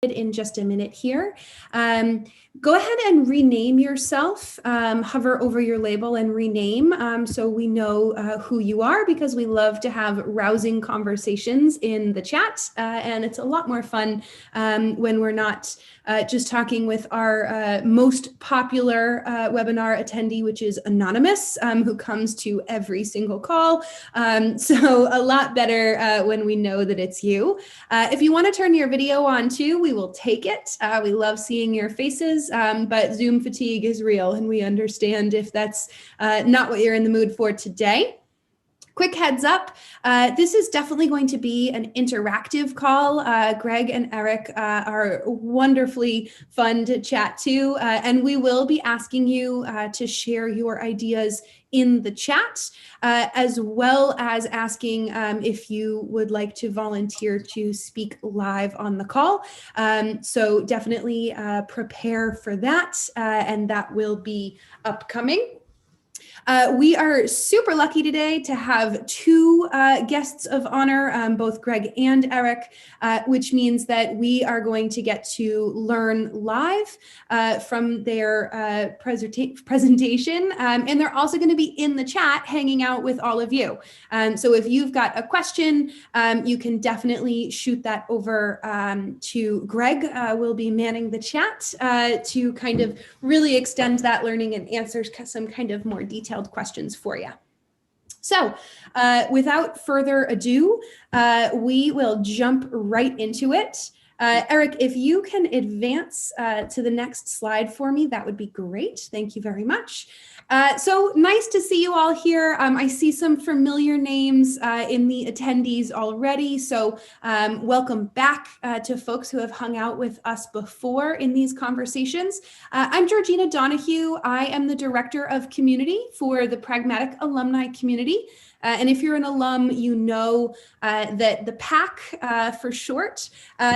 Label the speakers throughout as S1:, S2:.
S1: in just a minute here. Go ahead and rename yourself. Hover over your label and rename so we know who you are, because we love to have rousing conversations in the chat. And it's a lot more fun when we're not just talking with our most popular webinar attendee, which is Anonymous, who comes to every single call. So a lot better when we know that it's you. If you want to turn your video on too, we will take it. We love seeing your faces, but Zoom fatigue is real, and we understand if that's not what you're in the mood for today. Quick heads up, this is definitely going to be an interactive call. Greg and Eric are wonderfully fun to chat to, and we will be asking you to share your ideas in the chat, as well as asking if you would like to volunteer to speak live on the call. So definitely prepare for that, and that will be upcoming. We are super lucky today to have two guests of honor, both Greg and Eric, which means that we are going to get to learn live from their presentation. And they're also going to be in the chat hanging out with all of you. So if you've got a question, you can definitely shoot that over to Greg. We'll be manning the chat to kind of really extend that learning and answer some kind of more detailed questions for you. So without further ado, we will jump right into it. Eric, if you can advance to the next slide for me, that would be great. Thank you very much. So nice to see you all here. I see some familiar names in the attendees already. So welcome back to folks who have hung out with us before in these conversations. I'm Georgina Donahue. I am the Director of Community for the Pragmatic Alumni Community. And if you're an alum, you know that the PAC for short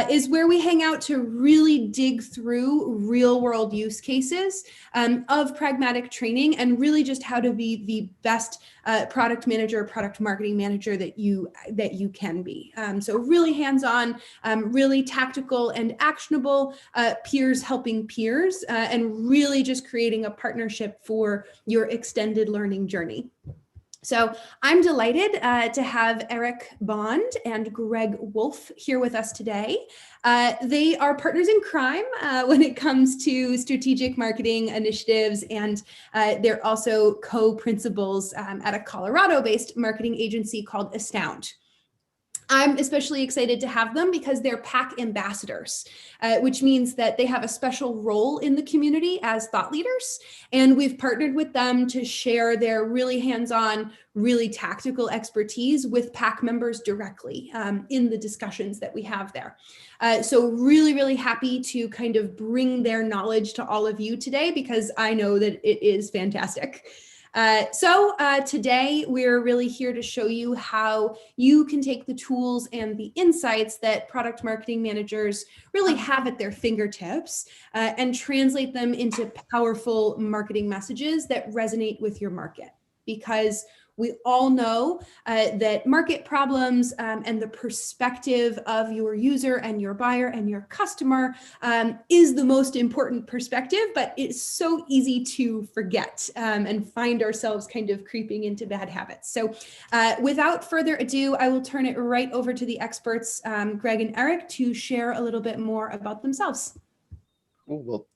S1: is where we hang out to really dig through real world use cases of pragmatic training and really just how to be the best product manager, product marketing manager that you can be. So really hands-on, really tactical and actionable, peers helping peers, and really just creating a partnership for your extended learning journey. So I'm delighted to have Eric Bond and Greg Wolf here with us today. They are partners in crime when it comes to strategic marketing initiatives, and they're also co-principals at a Colorado-based marketing agency called Astound. I'm especially excited to have them because they're PAC ambassadors, which means that they have a special role in the community as thought leaders. And we've partnered with them to share their really hands-on, really tactical expertise with PAC members directly in the discussions that we have there. So really, really happy to kind of bring their knowledge to all of you today, because I know that it is fantastic. So today we're really here to show you how you can take the tools and the insights that product marketing managers really have at their fingertips and translate them into powerful marketing messages that resonate with your market. Because we all know that market problems and the perspective of your user and your buyer and your customer is the most important perspective, but it's so easy to forget and find ourselves kind of creeping into bad habits. So without further ado, I will turn it right over to the experts, Greg and Eric, to share a little bit more about themselves.
S2: Cool.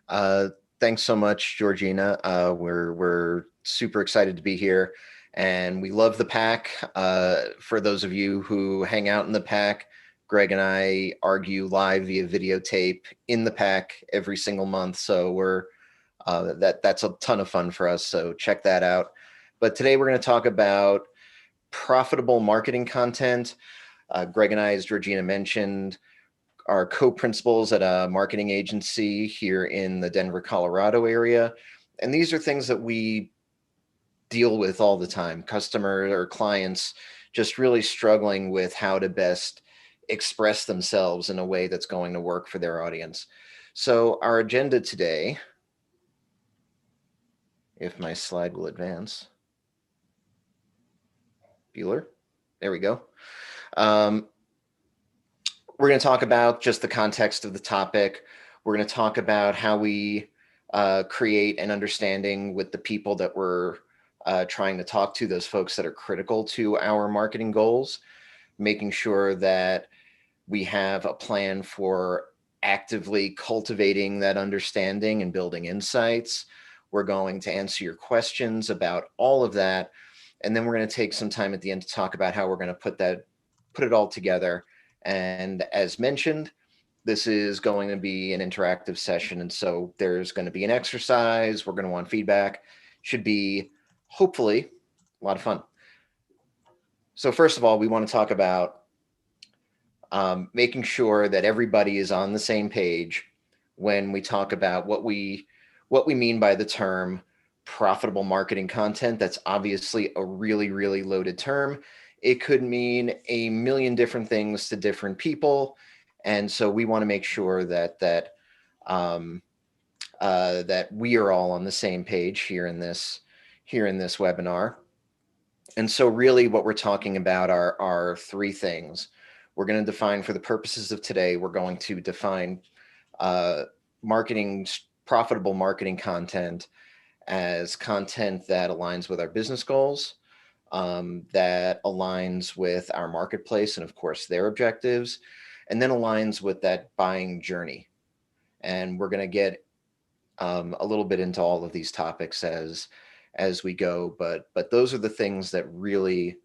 S2: Well, thanks so much, Georgina. We're super excited to be here. And we love the PAC. For those of you who hang out in the PAC, Greg and I argue live via videotape in the PAC every single month. So that's a ton of fun for us. So check that out. But today we're going to talk about profitable marketing content. Greg and I, as Georgina mentioned, are co-principals at a marketing agency here in the Denver, Colorado area. And these are things that we deal with all the time, customers or clients just really struggling with how to best express themselves in a way that's going to work for their audience. So our agenda today, if my slide will advance. Bueller, there we go. we're going to talk about just the context of the topic. We're going to talk about how we create an understanding with the people that we're trying to talk to, those folks that are critical to our marketing goals, making sure that we have a plan for actively cultivating that understanding and building insights. We're going to answer your questions about all of that. And then we're going to take some time at the end to talk about how we're going to put it all together. And as mentioned, this is going to be an interactive session. And so there's going to be an exercise. We're going to want feedback. Should be hopefully a lot of fun. So first of all, we want to talk about making sure that everybody is on the same page when we talk about what we mean by the term profitable marketing content. That's obviously a really, really loaded term. It could mean a million different things to different people. And so we want to make sure that that we are all on the same page here in this webinar. And so really what we're talking about are three things. We're going to define, for the purposes of today, we're going to define profitable marketing content as content that aligns with our business goals, that aligns with our marketplace and of course their objectives, and then aligns with that buying journey. And we're going to get a little bit into all of these topics as we go, but those are the things that really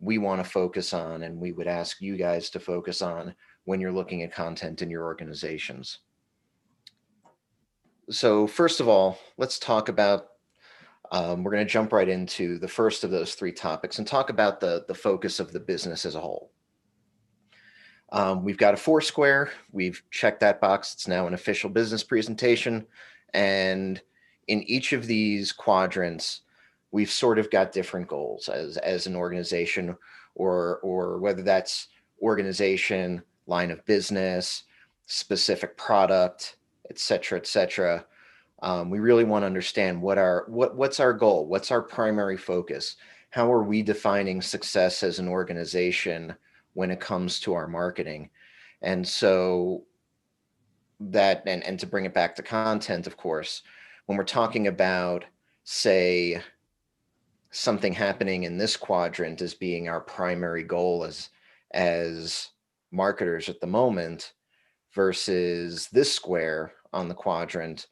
S2: we want to focus on, and we would ask you guys to focus on when you're looking at content in your organizations. So first of all, let's talk about, we're going to jump right into the first of those three topics and talk about the focus of the business as a whole. We've got a Foursquare. We've checked that box. It's now an official business presentation. And in each of these quadrants, we've sort of got different goals as an organization, or whether that's organization, line of business, specific product, et cetera, et cetera. We really want to understand what's our goal? What's our primary focus? How are we defining success as an organization when it comes to our marketing? And so that, and to bring it back to content, of course, when we're talking about, say, something happening in this quadrant as being our primary goal as marketers at the moment versus this square on the quadrant,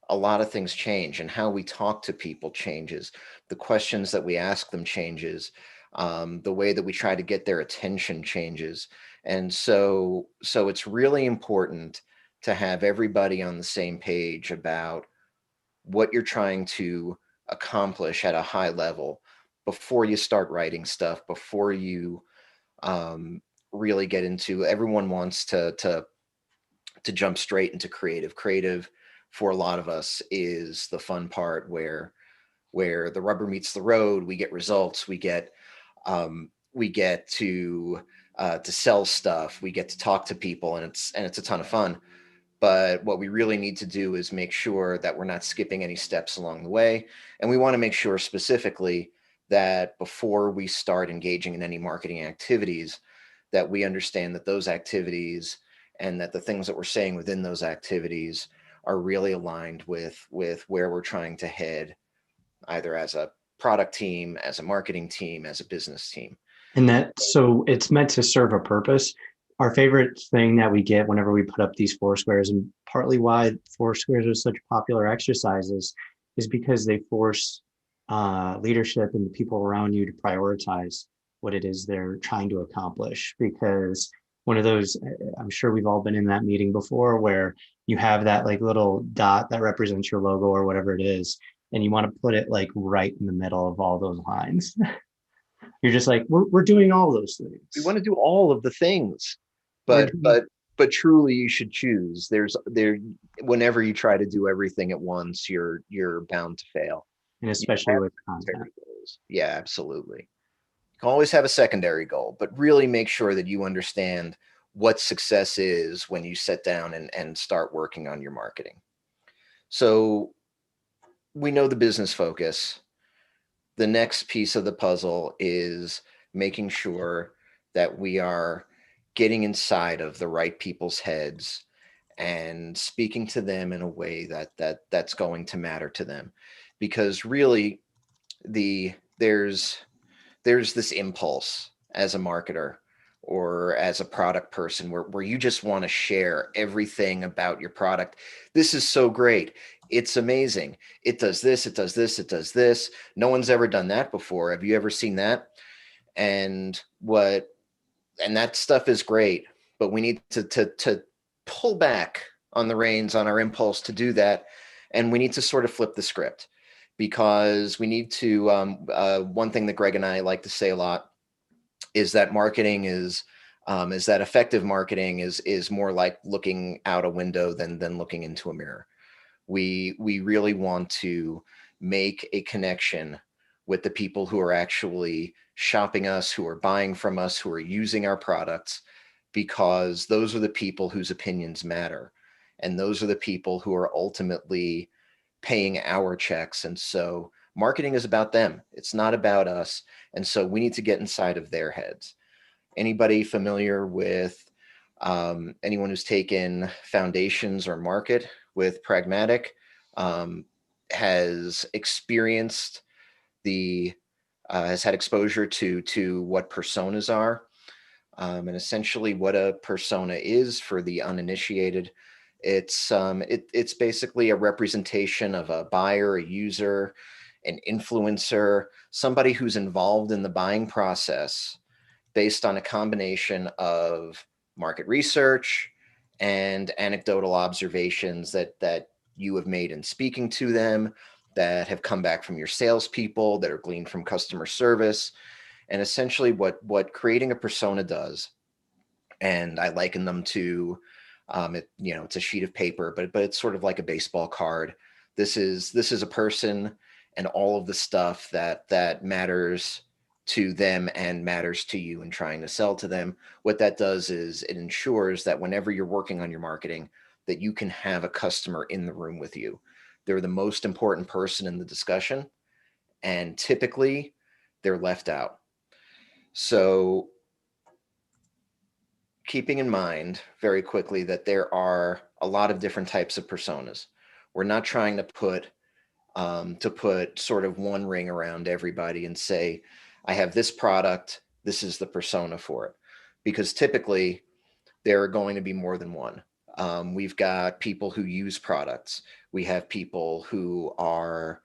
S2: a lot of things change, and how we talk to people changes. The questions that we ask them changes. The way that we try to get their attention changes. And so it's really important to have everybody on the same page about what you're trying to accomplish at a high level before you start writing stuff, before you really get into, everyone wants to jump straight into creative. Creative for a lot of us is the fun part where the rubber meets the road. We get results. We get to sell stuff. We get to talk to people, and it's a ton of fun. But what we really need to do is make sure that we're not skipping any steps along the way. And we want to make sure specifically that before we start engaging in any marketing activities, that we understand that those activities and that the things that we're saying within those activities are really aligned with where we're trying to head, either as a product team, as a marketing team, as a business team.
S3: And so it's meant to serve a purpose. Our favorite thing that we get whenever we put up these Foursquares, and partly why Foursquares are such popular exercises, is because they force leadership and the people around you to prioritize what it is they're trying to accomplish. Because one of those, I'm sure we've all been in that meeting before, where you have that like little dot that represents your logo or whatever it is, and you want to put it like right in the middle of all those lines. You're just like, we're doing all those things.
S2: We want to do all of the things, but truly you should choose. Whenever you try to do everything at once, you're bound to fail.
S3: And especially with content.
S2: Goals. Yeah, absolutely. You can always have a secondary goal, but really make sure that you understand what success is when you sit down and start working on your marketing. So we know the business focus. The next piece of the puzzle is making sure that we are getting inside of the right people's heads and speaking to them in a way that's going to matter to them. Because really there's this impulse as a marketer or as a product person where you just want to share everything about your product. This is so great. It's amazing. It does this, it does this, it does this. No one's ever done that before. Have you ever seen that? And that stuff is great, but we need to pull back on the reins on our impulse to do that. And we need to sort of flip the script, because we need to, one thing that Greg and I like to say a lot is that marketing is that effective marketing is more like looking out a window than looking into a mirror. We really want to make a connection with the people who are actually shopping us, who are buying from us, who are using our products, because those are the people whose opinions matter. And those are the people who are ultimately paying our checks. And so marketing is about them. It's not about us. And so we need to get inside of their heads. Anybody familiar with anyone who's taken foundations or market with pragmatic has experienced has had exposure to what personas are, and essentially what a persona is for the uninitiated. It's basically a representation of a buyer, a user, an influencer, somebody who's involved in the buying process based on a combination of market research and anecdotal observations that you have made in speaking to them, that have come back from your salespeople, that are gleaned from customer service. And essentially what creating a persona does, and I liken them to, it's a sheet of paper, but it's sort of like a baseball card. This is a person and all of the stuff that matters to them and matters to you in trying to sell to them. What that does is it ensures that whenever you're working on your marketing, that you can have a customer in the room with you. They're the most important person in the discussion, and typically they're left out. So keeping in mind very quickly that there are a lot of different types of personas. We're not trying to put sort of one ring around everybody and say, I have this product, this is the persona for it. Because typically there are going to be more than one. We've got people who use products. We have people who are,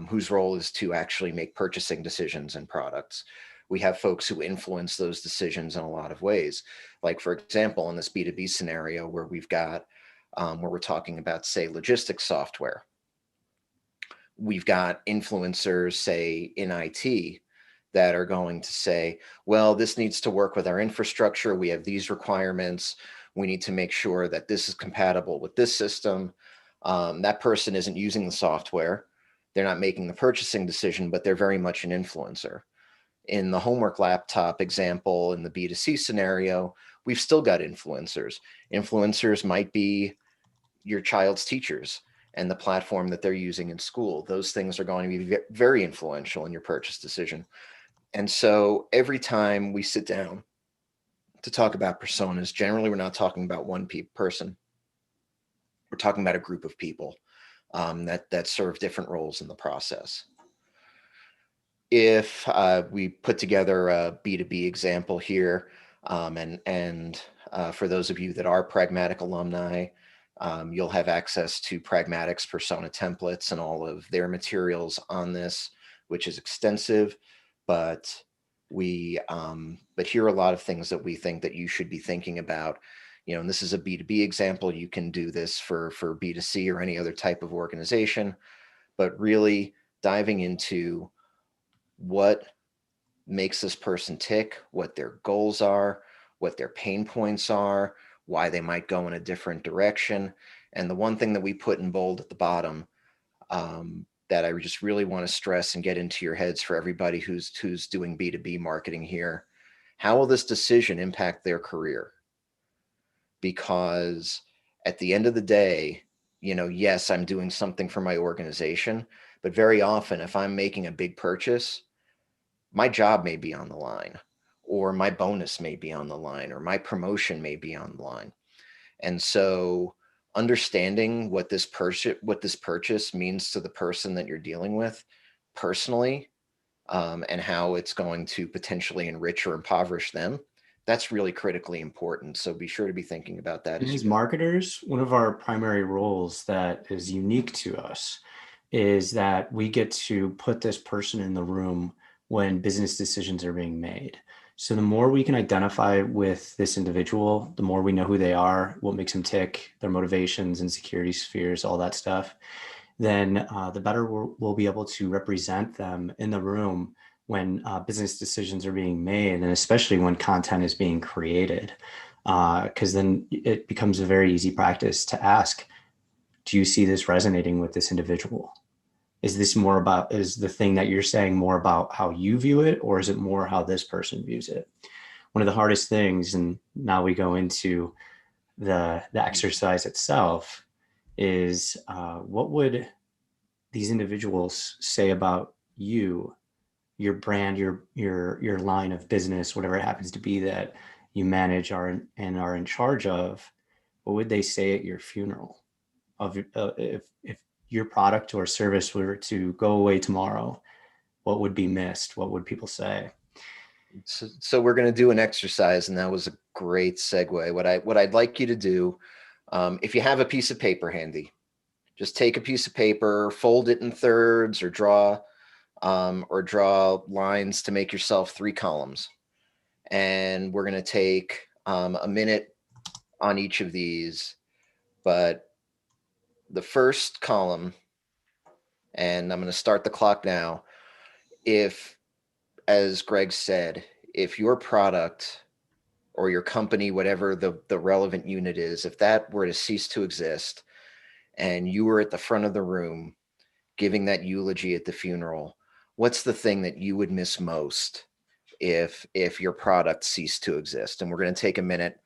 S2: whose role is to actually make purchasing decisions in products. We have folks who influence those decisions in a lot of ways. Like, for example, in this B2B scenario where we've got, where we're talking about, say, logistics software, we've got influencers, say, in IT, that are going to say, well, this needs to work with our infrastructure. We have these requirements. We need to make sure that this is compatible with this system. That person isn't using the software. They're not making the purchasing decision, but they're very much an influencer. In the homework laptop example, in the B2C scenario, we've still got influencers. Influencers might be your child's teachers and the platform that they're using in school. Those things are going to be very influential in your purchase decision. And so every time we sit down to talk about personas, generally we're not talking about one person. We're talking about a group of people that serve different roles in the process. If we put together a B2B example here, and for those of you that are Pragmatic alumni, you'll have access to Pragmatic's persona templates and all of their materials on this, which is extensive. But here are a lot of things that we think that you should be thinking about. And this is a B2B example. You can do this for B2C or any other type of organization, but really diving into what makes this person tick, what their goals are, what their pain points are, why they might go in a different direction. And the one thing that we put in bold at the bottom, that I just really want to stress and get into your heads for everybody who's doing B2B marketing here: how will this decision impact their career? Because at the end of the day, yes, I'm doing something for my organization, but very often if I'm making a big purchase, my job may be on the line, or my bonus may be on the line, or my promotion may be on the line. And so understanding what this purchase means to the person that you're dealing with personally, and how it's going to potentially enrich or impoverish them, that's really critically important. So be sure to be thinking about that.
S3: And as marketers, one of our primary roles that is unique to us is that we get to put this person in the room when business decisions are being made. So the more we can identify with this individual, the more we know who they are, what makes them tick, their motivations, insecurities, fears, all that stuff, then the better we'll be able to represent them in the room when business decisions are being made, and especially when content is being created. Because then it becomes a very easy practice to ask, do you see this resonating with this individual? Is the thing that you're saying more about how you view it, or is it more how this person views it? One of the hardest things, and now we go into the exercise itself, is what would these individuals say about you, your brand, your line of business, whatever it happens to be that you manage and are in charge of? What would they say at your funeral? If your product or service were to go away tomorrow, what would be missed? What would people say?
S2: So we're going to do an exercise, and that was a great segue. What I'd like you to do, if you have a piece of paper handy, just take a piece of paper, fold it in thirds, or draw lines to make yourself 3 columns. And we're going to take a minute on each of these. But the first column, and I'm going to start the clock now. If, as Greg said, if your product or your company, whatever the relevant unit is, if that were to cease to exist and you were at the front of the room giving that eulogy at the funeral, what's the thing that you would miss most if your product ceased to exist? And we're going to take a minute,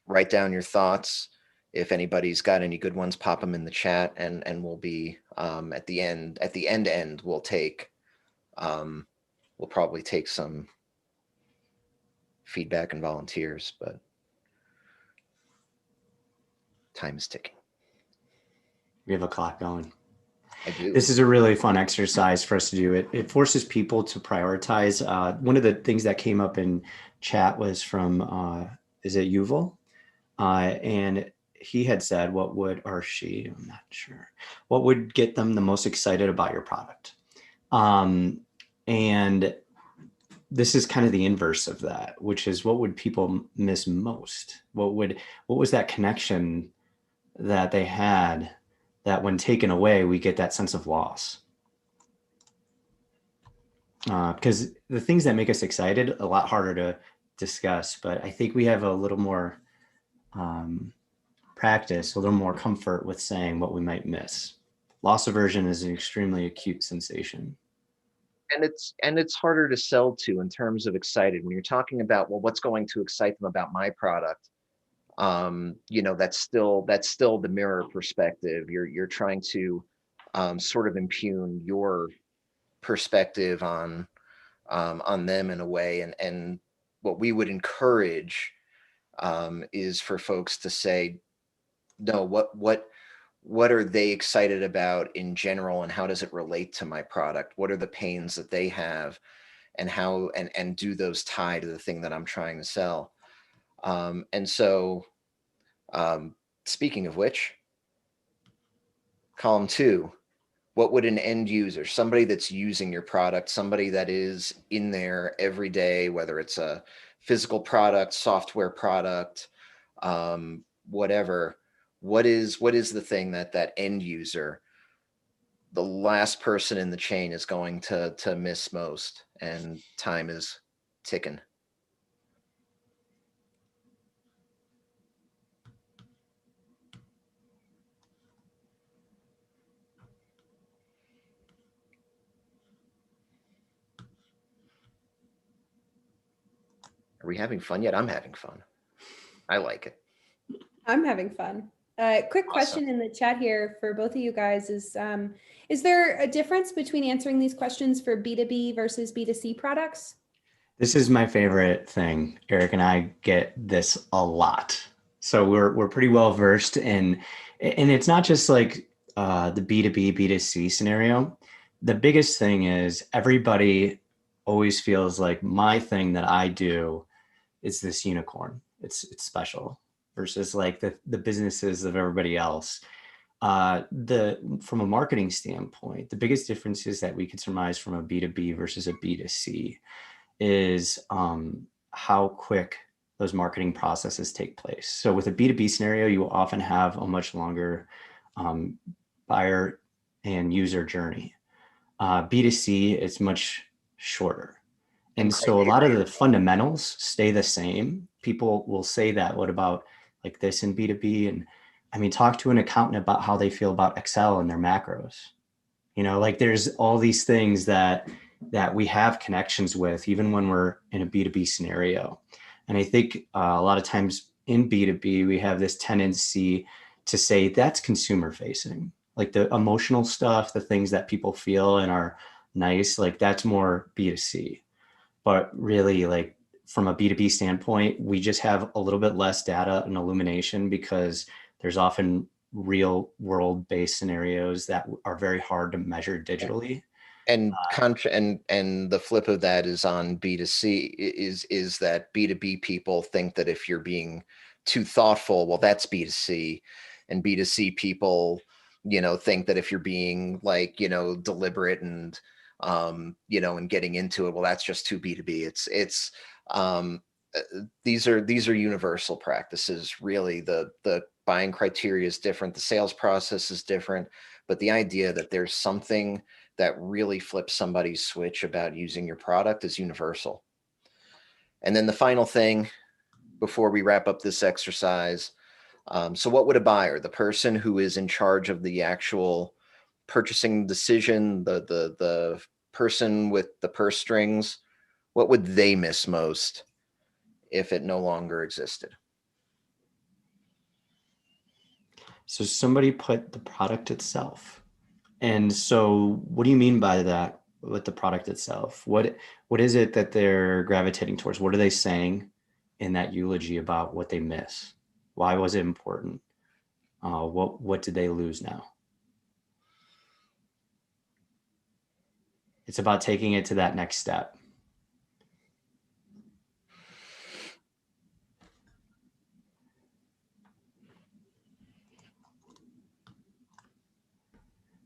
S2: write down your thoughts. If anybody's got any good ones, pop them in the chat, and we'll be at the end we'll take we'll probably take some feedback and volunteers, but time is ticking.
S3: We have a clock going.
S2: I do.
S3: This is a really fun exercise for us to do. It forces people to prioritize. One of the things that came up in chat was from, is it Yuval? And he had said, what would, or she, I'm not sure, what would get them the most excited about your product? And this is kind of the inverse of that, which is what would people miss most? What was that connection that they had that when taken away, we get that sense of loss? Because the things that make us excited, a lot harder to discuss, but I think we have a little more practice, a little more comfort with saying what we might miss. Loss aversion is an extremely acute sensation.
S2: And it's harder to sell to in terms of excited. When you're talking about, well, what's going to excite them about my product? That's still the mirror perspective. You're trying to sort of impugn your perspective on them in a way. And what we would encourage is for folks to say, no, what are they excited about in general, and how does it relate to my product? What are the pains that they have, and how and do those tie to the thing that I'm trying to sell? And so speaking of which, column 2, what would an end user, somebody that's using your product, somebody that is in there every day, whether it's a physical product, software product, whatever, what is the thing that end user, the last person in the chain, is going to miss most? And time is ticking. Are we having fun yet? I'm having fun. I like it.
S1: I'm having fun. Quick question in the chat here for both of you guys is there a difference between answering these questions for B2B versus B2C products?
S3: This is my favorite thing. Eric and I get this a lot. So we're pretty well versed in, and it's not just like the B2B, B2C scenario. The biggest thing is everybody always feels like my thing that I do is this unicorn. It's special versus like the businesses of everybody else. The From a marketing standpoint, the biggest difference is that we could surmise from a B2B versus a B2C is how quick those marketing processes take place. So with a B2B scenario, you will often have a much longer um, buyer and user journey. B2C, it's much shorter.
S2: And
S3: And so a lot of the fundamentals stay the same. People will say that, what about like this in B2B? And I mean, talk to an accountant about how they feel about Excel and their macros. Like there's all these things that we have connections with, even when we're in a B2B scenario. And I think a lot of times in B2B, we have this tendency to say that's consumer facing, like the emotional stuff, the things that people feel and are nice, like that's more B2C. But really, like from a B2B standpoint, we just have a little bit less data and illumination because there's often real world based scenarios that are very hard to measure digitally.
S2: And the flip of that is on B2C is that B2B people think that if you're being too thoughtful, well, that's B2C, and B2C people, think that if you're being like, deliberate and and getting into it, well, that's just too B2B. It's these are universal practices. Really, the buying criteria is different, the sales process is different, but the idea that there's something that really flips somebody's switch about using your product is universal. And then the final thing before we wrap up this exercise, so what would a buyer, the person who is in charge of the actual purchasing decision, the person with the purse strings, what would they miss most if it no longer existed?
S3: So somebody put the product itself. And so what do you mean by that with the product itself? What is it that they're gravitating towards? What are they saying in that eulogy about what they miss? Why was it important? What did they lose now? It's about taking it to that next step.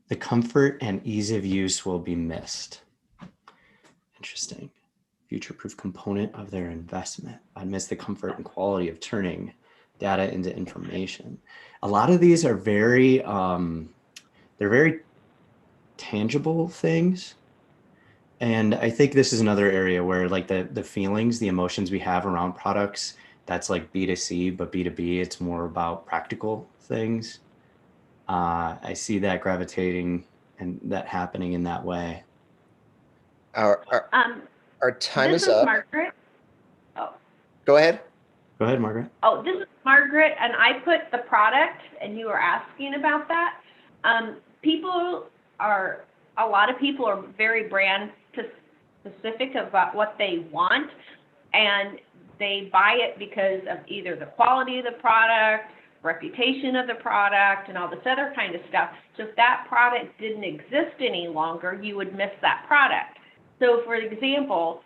S3: The comfort and ease of use will be missed. Interesting. Future-proof component of their investment. I'd miss the comfort and quality of turning data into information. A lot of these are very tangible things. And I think this is another area where like the feelings, the emotions we have around products, that's like B2C, but B2B, it's more about practical things. I see that gravitating and that happening in that way.
S2: Our time
S4: This
S2: is
S4: is
S2: up.
S4: Margaret. Oh.
S2: Go ahead.
S3: Go ahead, Margaret.
S4: Oh, this is Margaret, and I put the product, and you were asking about that. A lot of people are very brand specific about what they want, and they buy it because of either the quality of the product, reputation of the product, and all this other kind of stuff. So if that product didn't exist any longer, you would miss that product. So for example,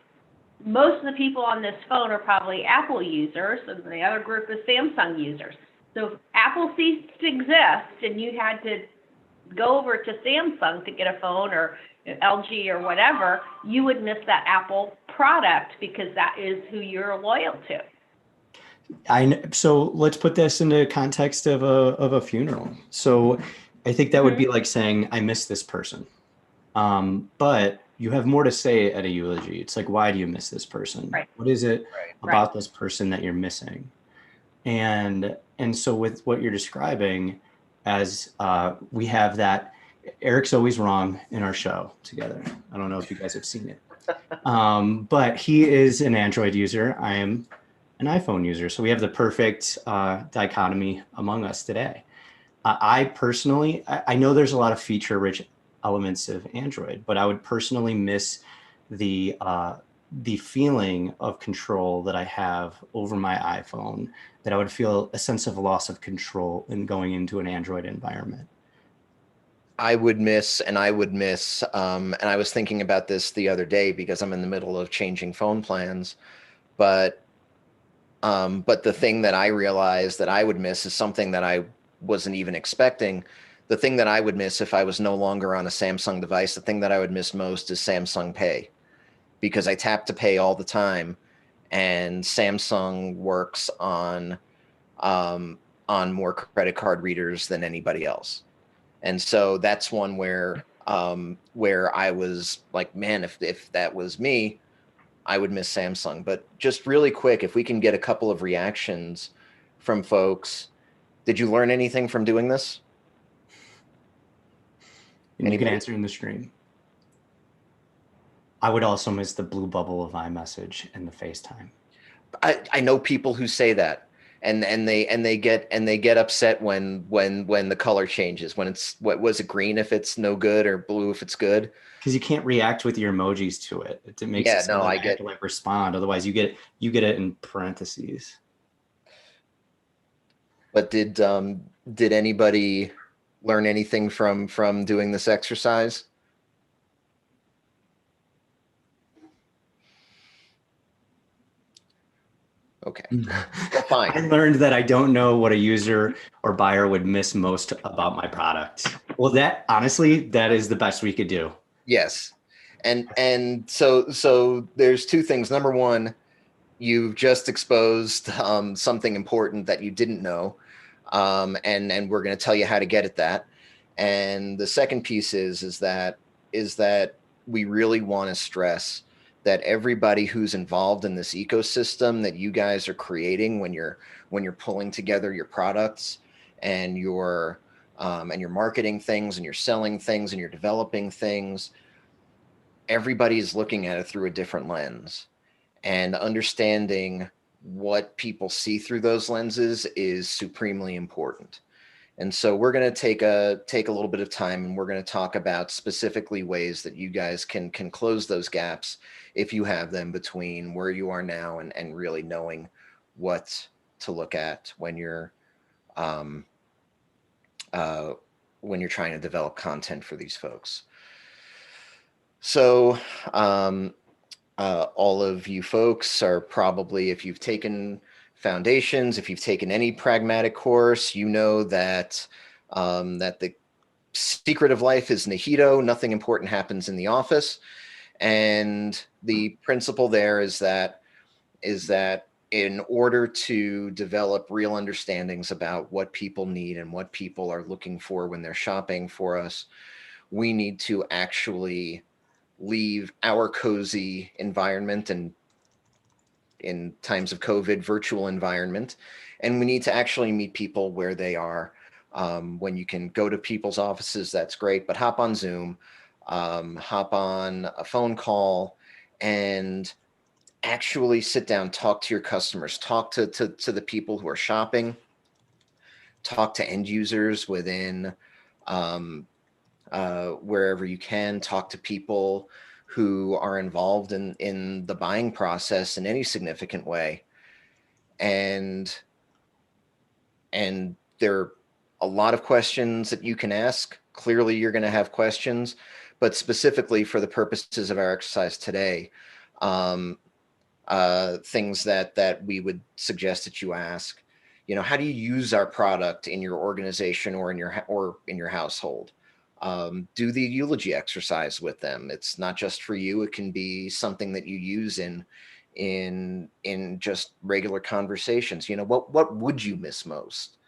S4: most of the people on this phone are probably Apple users, and the other group is Samsung users. So if Apple ceased to exist and you had to go over to Samsung to get a phone or LG or whatever, you would miss that Apple product because that is who you're loyal to.
S3: So let's put this into context of a funeral. So I think that would be like saying, I miss this person. But you have more to say at a eulogy. It's like, why do you miss this person?
S4: Right.
S3: What is it about this person that you're missing? And so with what you're describing, as we have that, Eric's always wrong in our show together. I don't know if you guys have seen it. But he is an Android user. I am an iPhone user. So we have the perfect dichotomy among us today. I personally, I know there's a lot of feature-rich elements of Android, but I would personally miss the the feeling of control that I have over my iPhone, that I would feel a sense of loss of control in going into an Android environment.
S2: I would miss, and I was thinking about this the other day because I'm in the middle of changing phone plans, but the thing that I realized that I would miss is something that I wasn't even expecting. The thing that I would miss if I was no longer on a Samsung device, the thing that I would miss most is Samsung Pay, because I tap to pay all the time, and Samsung works on more credit card readers than anybody else. And so that's one where I was like, man, if that was me, I would miss Samsung. But just really quick, if we can get a couple of reactions from folks, did you learn anything from doing this?
S3: And you can
S2: Anybody?
S3: answer in the stream. I would also miss the blue bubble of iMessage and the FaceTime.
S2: I know people who say that, and they get upset when the color changes, when it's, what was it, green if it's no good or blue if it's good.
S3: Because you can't react with your emojis to it. It makes
S2: Yeah,
S3: it so
S2: no,
S3: that
S2: I
S3: I have
S2: get.
S3: to like respond. Otherwise, you get it in parentheses.
S2: But did anybody learn anything from doing this exercise? Okay, well, fine.
S3: I learned that I don't know what a user or buyer would miss most about my product. Well, that honestly, that is the best we could do.
S2: Yes, and so there's two things. Number one, you've just exposed something important that you didn't know, and we're going to tell you how to get at that. And the second piece is that we really want to stress that everybody who's involved in this ecosystem that you guys are creating when you're pulling together your products and you're marketing things and you're selling things and you're developing things, everybody's looking at it through a different lens, and understanding what people see through those lenses is supremely important. And so we're going to take a little bit of time, and we're going to talk about specifically ways that you guys can close those gaps if you have them between where you are now and really knowing what to look at when you're trying to develop content for these folks. So all of you folks are probably, if you've taken foundations, if you've taken any pragmatic course, you know that that the secret of life is nihito. Nothing important happens in the office. And the principle there is that in order to develop real understandings about what people need and what people are looking for when they're shopping for us, we need to actually leave our cozy environment and, in times of COVID, virtual environment. And we need to actually meet people where they are. When you can go to people's offices, that's great, but hop on Zoom, hop on a phone call, and actually sit down, talk to your customers, talk to the people who are shopping, talk to end users within wherever you can, talk to people who are involved in the buying process in any significant way. And there are a lot of questions that you can ask. Clearly, you're going to have questions, but specifically for the purposes of our exercise today, things that we would suggest that you ask. You know, how do you use our product in your organization or in your household? Do the eulogy exercise with them. It's not just for you. It can be something that you use in just regular conversations. You know, what would you miss most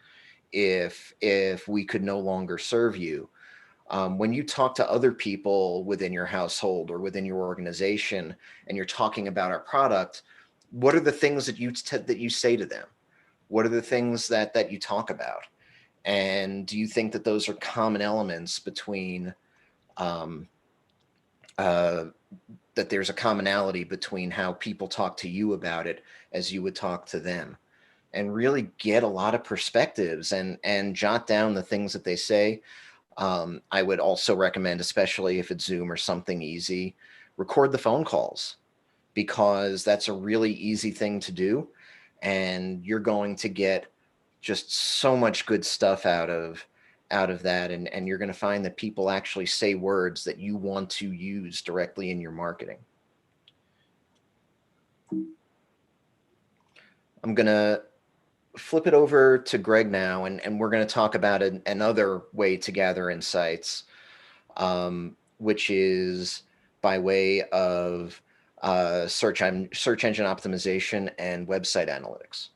S2: if we could no longer serve you? When you talk to other people within your household or within your organization and you're talking about our product, what are the things that you say to them? What are the things that you talk about? And do you think that those are common elements between that there's a commonality between how people talk to you about it as you would talk to them? And really get a lot of perspectives and jot down the things that they say. I would also recommend, especially if it's Zoom or something easy, record the phone calls, because that's a really easy thing to do. And you're going to get just so much good stuff out of that. And you're going to find that people actually say words that you want to use directly in your marketing. I'm going to flip it over to Greg now, and we're going to talk about another way to gather insights, which is by way of search engine optimization and website analytics.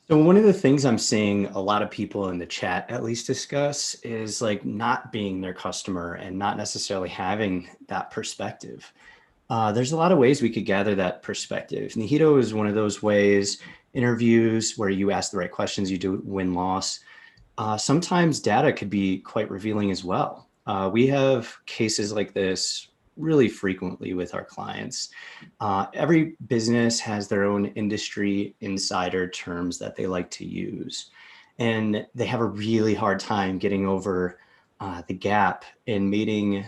S3: So one of the things I'm seeing a lot of people in the chat at least discuss is like not being their customer and not necessarily having that perspective. There's a lot of ways we could gather that perspective. Nihito is one of those ways. Interviews where you ask the right questions, you do win-loss. Sometimes data could be quite revealing as well. We have cases like this really frequently with our clients. Every business has their own industry insider terms that they like to use. And they have a really hard time getting over the gap in meeting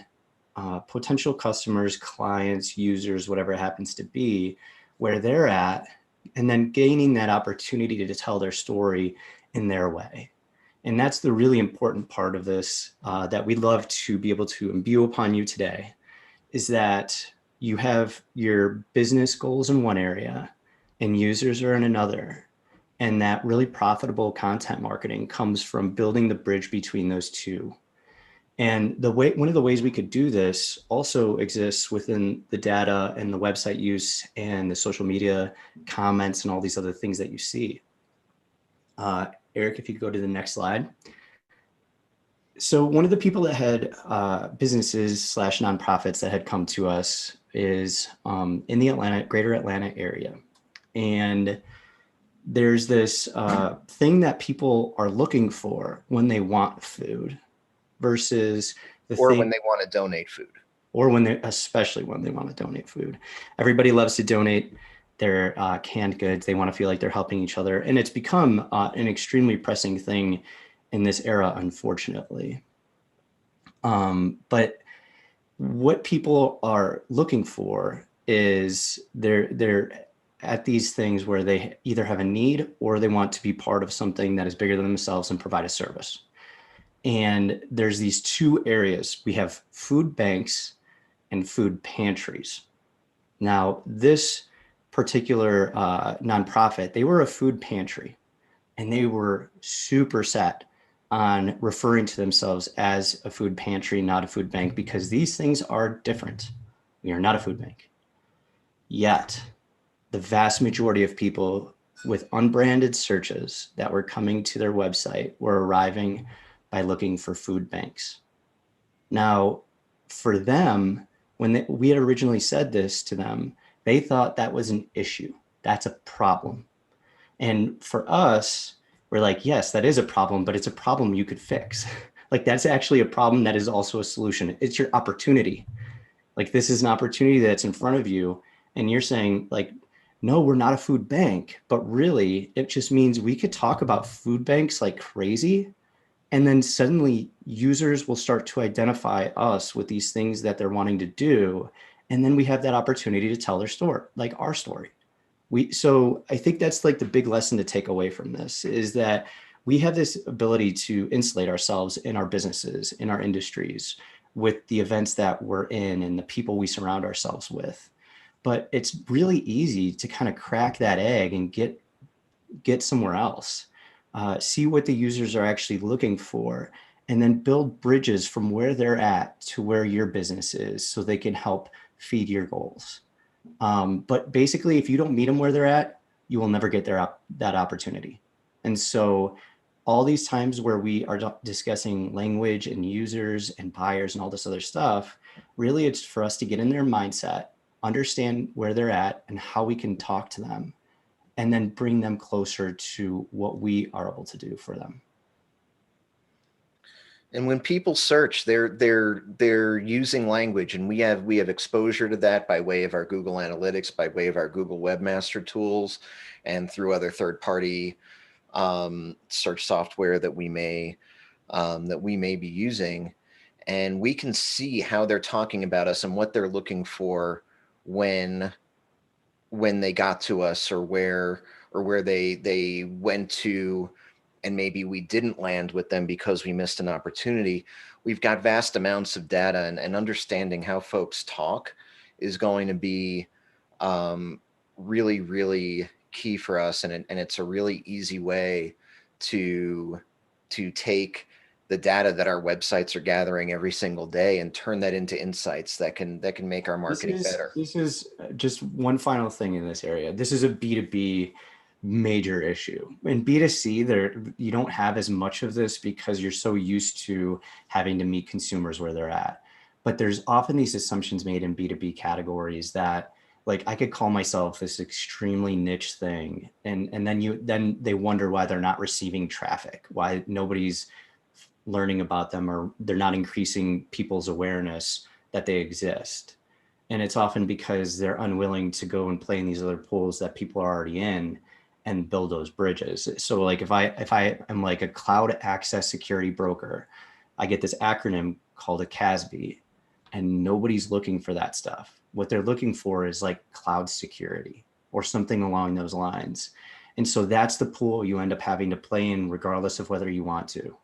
S3: potential customers, clients, users, whatever it happens to be, where they're at, and then gaining that opportunity to tell their story in their way. And that's the really important part of this that we'd love to be able to imbue upon you today, is that you have your business goals in one area and users are in another. And that really profitable content marketing comes from building the bridge between those two. And one of the ways we could do this also exists within the data and the website use and the social media comments and all these other things that you see. Eric, if you could go to the next slide. So one of the people that had businesses / nonprofits that had come to us is in the greater Atlanta area. And there's this thing that people are looking for when they want food versus
S2: when they want to donate food.
S3: Or especially when they want to donate food. Everybody loves to donate their canned goods. They want to feel like they're helping each other. And it's become an extremely pressing thing in this era, unfortunately. But what people are looking for is they're at these things where they either have a need or they want to be part of something that is bigger than themselves and provide a service. And there's these two areas. We have food banks and food pantries. Now, this particular nonprofit, they were a food pantry, and they were super set on referring to themselves as a food pantry, not a food bank, because these things are different. We are not a food bank. Yet, the vast majority of people with unbranded searches that were coming to their website were arriving by looking for food banks. Now, for them, when we had originally said this to them, they thought that was an issue. That's a problem. And for us, we're like, yes, that is a problem, but it's a problem you could fix. Like, that's actually a problem that is also a solution. It's your opportunity. Like, this is an opportunity that's in front of you. And you're saying, like, no, we're not a food bank. But really, it just means we could talk about food banks like crazy. And then suddenly users will start to identify us with these things that they're wanting to do. And then we have that opportunity to tell their story, like our story. So I think that's like the big lesson to take away from this, is that we have this ability to insulate ourselves in our businesses, in our industries, with the events that we're in and the people we surround ourselves with. But it's really easy to kind of crack that egg and get somewhere else. See what the users are actually looking for, and then build bridges from where they're at to where your business is so they can help feed your goals. But basically, if you don't meet them where they're at, you will never get that opportunity. And so all these times where we are discussing language and users and buyers and all this other stuff, really it's for us to get in their mindset, understand where they're at and how we can talk to them, and then bring them closer to what we are able to do for them.
S2: And when people search, they're using language, and we have exposure to that by way of our Google Analytics, by way of our Google Webmaster Tools, and through other third-party search software that we may be using. And we can see how they're talking about us and what they're looking for when they got to us, or where they went to, and maybe we didn't land with them because we missed an opportunity. We've got vast amounts of data, and understanding how folks talk is going to be really, really key for us. And it's a really easy way to take the data that our websites are gathering every single day and turn that into insights that can make our marketing better.
S3: This is just one final thing in this area. This is a B2B major issue. In B2C, you don't have as much of this because you're so used to having to meet consumers where they're at. But there's often these assumptions made in B2B categories that, like, I could call myself this extremely niche thing, and then they wonder why they're not receiving traffic, why nobody's learning about them, or they're not increasing people's awareness that they exist. And it's often because they're unwilling to go and play in these other pools that people are already in and build those bridges. So like if I am like a cloud access security broker, I get this acronym called a CASB, and nobody's looking for that stuff. What they're looking for is like cloud security or something along those lines. And so that's the pool you end up having to play in regardless of whether you want to.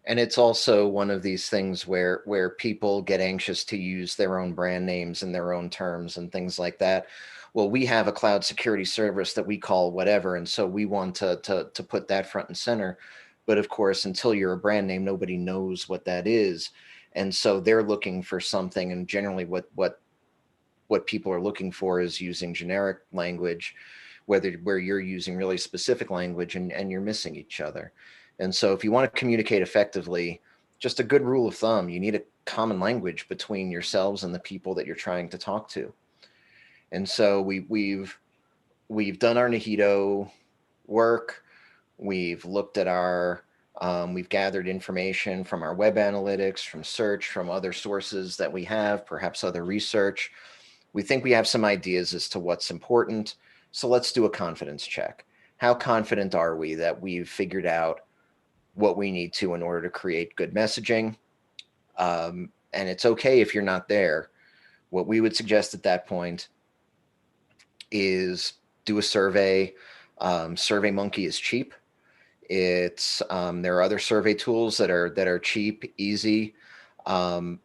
S2: And it's also one of these things where people get anxious to use their own brand names and their own terms and things like that. Well, we have a cloud security service that we call whatever, and so we want to put that front and center. But of course, until you're a brand name, nobody knows what that is, and so they're looking for something. And generally, what people are looking for is using generic language, where you're using really specific language, and you're missing each other. And so if you want to communicate effectively, just a good rule of thumb, you need a common language between yourselves and the people that you're trying to talk to. And so we've done our Nahito work. We've looked at we've gathered information from our web analytics, from search, from other sources that we have, perhaps other research. We think we have some ideas as to what's important. So let's do a confidence check. How confident are we that we've figured out what we need to in order to create good messaging? And it's okay if you're not there. What we would suggest at that point is do a survey. Surveymonkey is cheap. It's there are other survey tools that are cheap, easy, and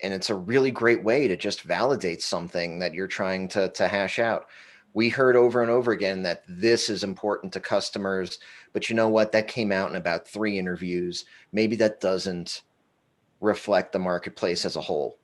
S2: it's a really great way to just validate something that you're trying to hash out. We heard over and over again that this is important to customers, but you know what? That came out in about 3 interviews. Maybe that doesn't reflect the marketplace as a whole.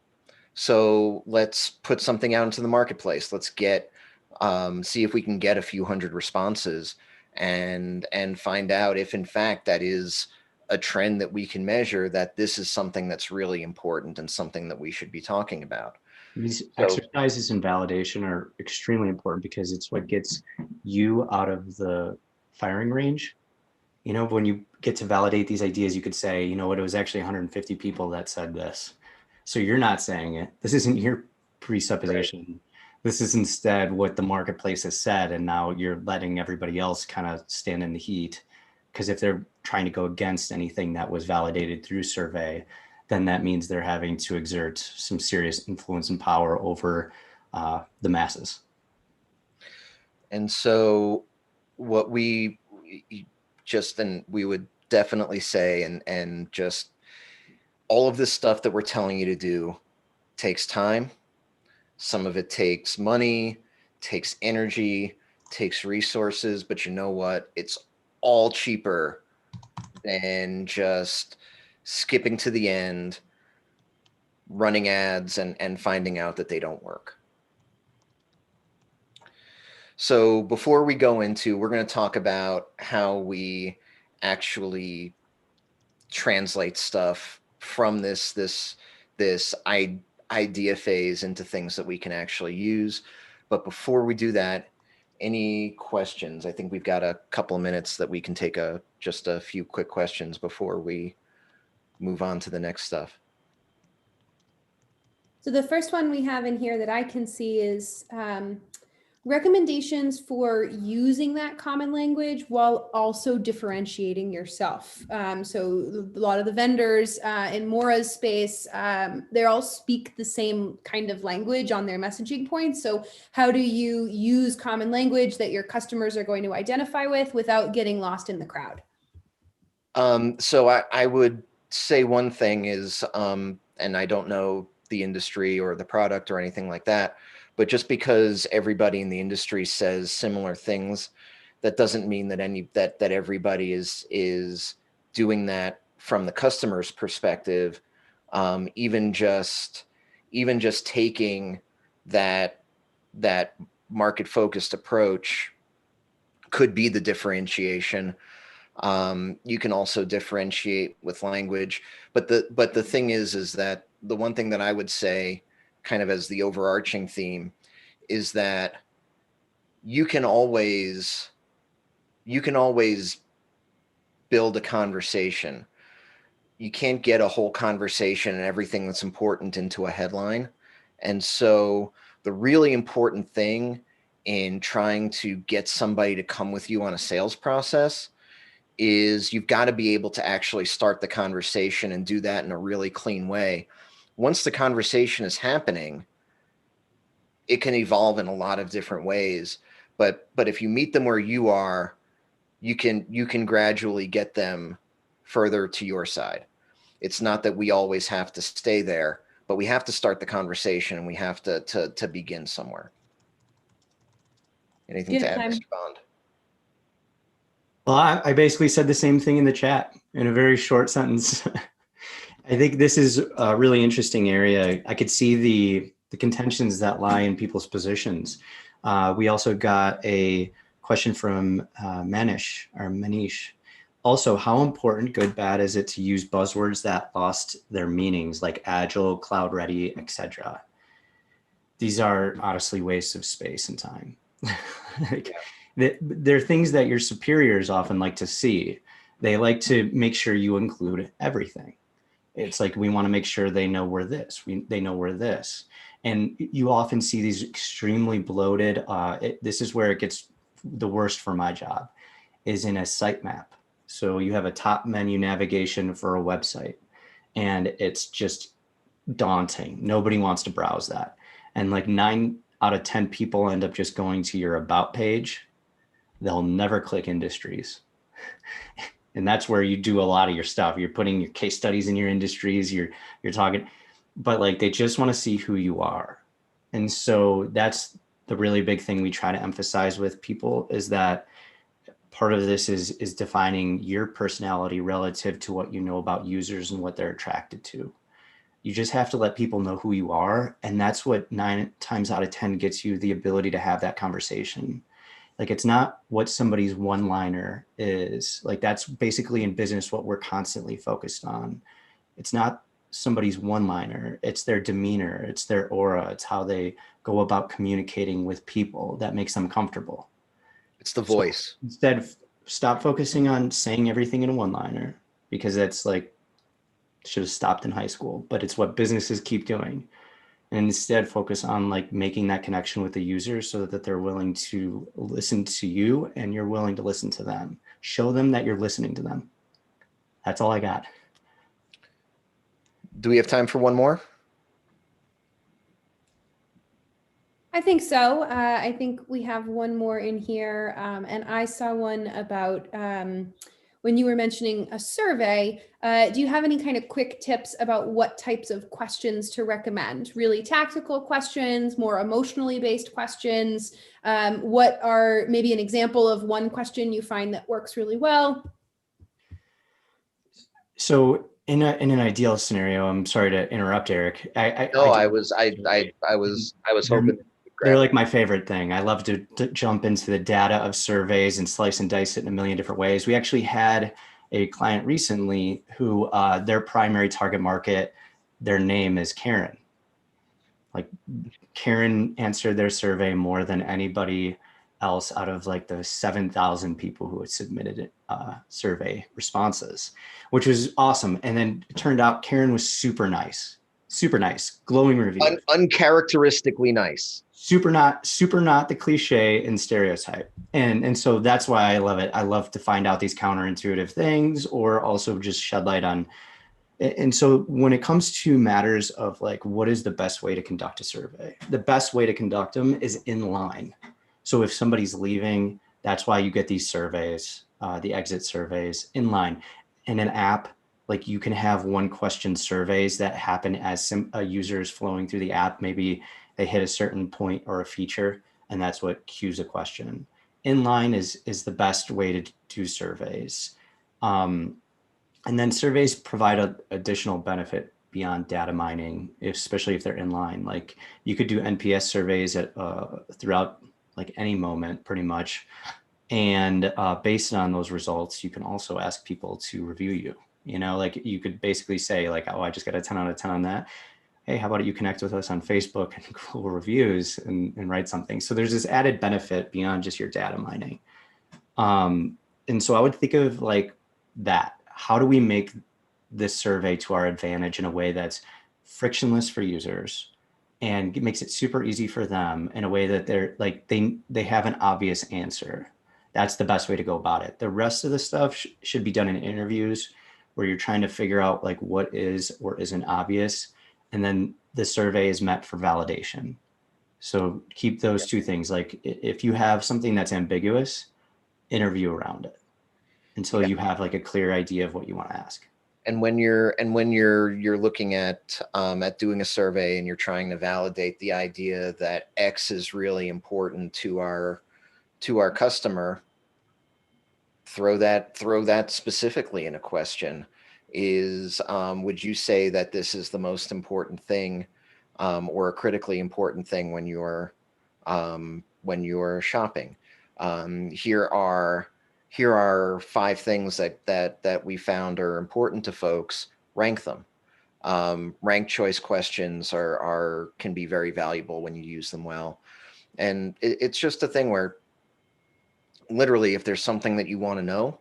S2: So let's put something out into the marketplace. Let's see if we can get a few hundred responses and find out if in fact that is a trend that we can measure, that this is something that's really important and something that we should be talking about.
S3: These exercises and validation are extremely important because it's what gets you out of the firing range. You know, when you get to validate these ideas, you could say, you know what, it was actually 150 people that said this. So you're not saying it. This isn't your presupposition. Right. This is instead what the marketplace has said. And now you're letting everybody else kind of stand in the heat. Because if they're trying to go against anything that was validated through survey, then that means they're having to exert some serious influence and power over the masses.
S2: And so what we would definitely say, and just all of this stuff that we're telling you to do takes time. Some of it takes money, takes energy, takes resources, but you know what? It's all cheaper than just skipping to the end, running ads, and finding out that they don't work. So before we go into, we're going to talk about how we actually translate stuff from this idea phase into things that we can actually use. But before we do that, any questions? I think we've got a couple of minutes that we can take just a few quick questions before we move on to the next stuff.
S1: So the first one we have in here that I can see is, recommendations for using that common language while also differentiating yourself. So a lot of the vendors in Mora's space, they all speak the same kind of language on their messaging points. So how do you use common language that your customers are going to identify with without getting lost in the crowd?
S2: So I would say one thing is, and I don't know the industry or the product or anything like that, but just because everybody in the industry says similar things, that doesn't mean that that everybody is doing that from the customer's perspective. Even just taking that market focused approach could be the differentiation. You can also differentiate with language, but the thing is that the one thing that I would say, kind of as the overarching theme, is that you can always build a conversation. You can't get a whole conversation and everything that's important into a headline. And so the really important thing in trying to get somebody to come with you on a sales process is you've got to be able to actually start the conversation and do that in a really clean way. Once the conversation is happening, it can evolve in a lot of different ways. But if you meet them where you are, you can gradually get them further to your side. It's not that we always have to stay there, but we have to start the conversation and we have to begin somewhere. Anything to add, Mr. Bond?
S3: Well, I basically said the same thing in the chat in a very short sentence. I think this is a really interesting area. I could see the contentions that lie in people's positions. We also got a question from Manish. Also, how important, good, bad is it to use buzzwords that lost their meanings, like agile, cloud ready, etc.? These are honestly wastes of space and time. They're things that your superiors often like to see. They like to make sure you include everything. It's like, we want to make sure they know we're this, they know we're this. And you often see these extremely bloated, this is where it gets the worst for my job, is in a sitemap. So you have a top menu navigation for a website and it's just daunting. Nobody wants to browse that. And like 9 out of 10 people end up just going to your about page. They'll never click industries. And that's where you do a lot of your stuff. You're putting your case studies in your industries, you're talking, but like they just want to see who you are. And so that's the really big thing we try to emphasize with people, is that part of this is defining your personality relative to what you know about users and what they're attracted to. You just have to let people know who you are. And that's what 9 times out of 10 gets you the ability to have that conversation. Like, it's not what somebody's one-liner is. Like, that's basically in business what we're constantly focused on. It's not somebody's one-liner, it's their demeanor, it's their aura, it's how they go about communicating with people that makes them comfortable.
S2: It's the voice.
S3: So instead, stop focusing on saying everything in a one-liner, because that's like, should have stopped in high school, but it's what businesses keep doing. And instead focus on like making that connection with the user so that they're willing to listen to you and you're willing to listen to them. Show them that you're listening to them. That's all I got.
S2: Do we have time for one more?
S1: I think so. I think we have one more in here. And I saw one about when you were mentioning a survey. Do you have any kind of quick tips about what types of questions to recommend? Really tactical questions, more emotionally based questions? What are maybe an example of one question you find that works really well?
S3: So in an ideal scenario, I'm sorry to interrupt, Eric.
S2: I was hoping.
S3: They're like my favorite thing. I love to jump into the data of surveys and slice and dice it in a million different ways. We actually had a client recently who their primary target market, their name is Karen. Like, Karen answered their survey more than anybody else out of like the 7,000 people who had submitted survey responses, which was awesome. And then it turned out Karen was super nice, glowing reviews.
S2: Uncharacteristically nice.
S3: super not the cliche and stereotype. And so that's why I love it. I love to find out these counterintuitive things, or also just shed light on. And so when it comes to matters of like, what is the best way to conduct a survey? The best way to conduct them is in line. So if somebody's leaving, that's why you get these surveys, the exit surveys in line. In an app, like you can have one question surveys that happen as a user is flowing through the app. Maybe they hit a certain point or a feature, and that's what cues a question. Inline is the best way to do surveys. And then surveys provide an additional benefit beyond data mining, especially if they're inline. Like you could do NPS surveys at throughout like any moment, pretty much. And based on those results, you can also ask people to review you. You know, like you could basically say like, oh, I just got a 10 out of 10 on that. Hey, how about you connect with us on Facebook and Google reviews and write something. So there's this added benefit beyond just your data mining. And so I would think of like that. How do we make this survey to our advantage in a way that's frictionless for users and it makes it super easy for them in a way that they're like, they have an obvious answer. That's the best way to go about it. The rest of the stuff should be done in interviews where you're trying to figure out like what is or isn't obvious. And then the survey is meant for validation. So keep those two things. Like if you have something that's ambiguous, interview around it until you have like a clear idea of what you want to ask.
S2: And when you're looking at doing a survey and you're trying to validate the idea that X is really important to our customer, throw that specifically in a question. Is would you say that this is the most important thing or a critically important thing when you're shopping? Here are 5 things that we found are important to folks. Rank them. Rank choice questions can be very valuable when you use them well. And it's just a thing where literally if there's something that you want to know,